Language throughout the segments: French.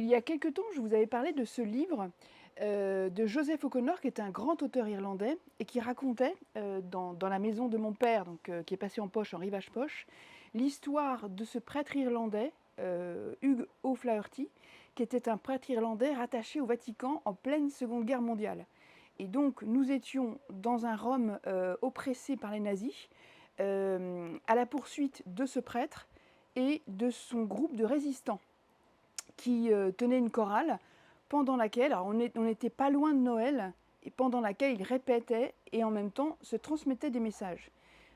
Il y a quelque temps, je vous avais parlé de ce livre de Joseph O'Connor, qui est un grand auteur irlandais et qui racontait dans la maison de mon père, qui est passé en poche, en rivage poche, l'histoire de ce prêtre irlandais, Hugh O'Flaherty, qui était un prêtre irlandais rattaché au Vatican en pleine Seconde Guerre mondiale. Et donc nous étions dans un Rome oppressé par les nazis, à la poursuite de ce prêtre et de son groupe de résistants qui tenait une chorale pendant laquelle, alors on n'était pas loin de Noël, et pendant laquelle il répétait et en même temps se transmettait des messages.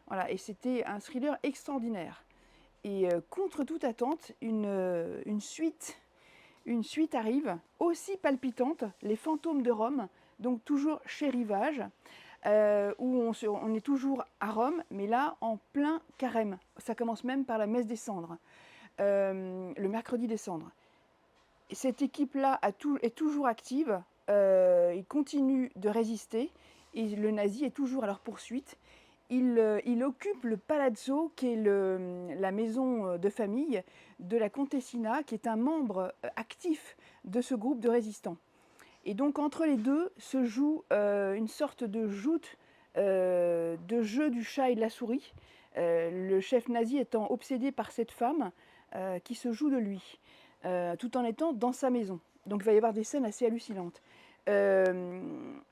Voilà, et c'était un thriller extraordinaire. Et contre toute attente, une suite arrive, aussi palpitante, Les Fantômes de Rome, donc toujours chez Rivage, où on est toujours à Rome, mais là en plein carême. Ça commence même par la messe des cendres, le mercredi des cendres. Cette équipe-là est toujours active, ils continuent de résister, et le nazi est toujours à leur poursuite. Il occupe le palazzo, qui est la maison de famille de la Contessina, qui est un membre actif de ce groupe de résistants. Et donc entre les deux se joue une sorte de joute, de jeu du chat et de la souris, le chef nazi étant obsédé par cette femme qui se joue de lui, tout en étant dans sa maison. Donc il va y avoir des scènes assez hallucinantes.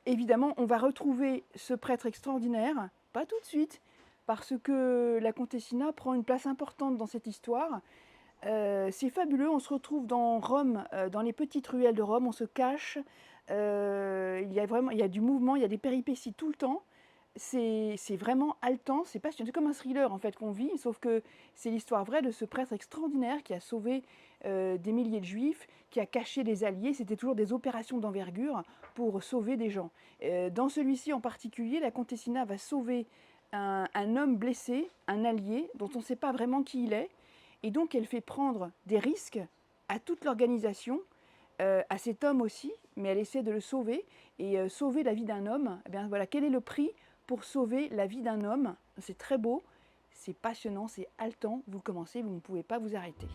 Évidemment, on va retrouver ce prêtre extraordinaire, pas tout de suite, parce que la Contessina prend une place importante dans cette histoire. C'est fabuleux, on se retrouve dans Rome, dans les petites ruelles de Rome, on se cache, il y a du mouvement, il y a des péripéties tout le temps. C'est vraiment haletant, c'est passionnant, c'est comme un thriller en fait qu'on vit, sauf que c'est l'histoire vraie de ce prêtre extraordinaire qui a sauvé des milliers de juifs, qui a caché des alliés, c'était toujours des opérations d'envergure pour sauver des gens. Dans celui-ci en particulier, la Contessina va sauver un homme blessé, un allié, dont on ne sait pas vraiment qui il est, et donc elle fait prendre des risques à toute l'organisation, à cet homme aussi, mais elle essaie de le sauver, et sauver la vie d'un homme, eh bien voilà, quel est le prix pour sauver la vie d'un homme? C'est très beau, c'est passionnant, c'est haletant, vous commencez, vous ne pouvez pas vous arrêter.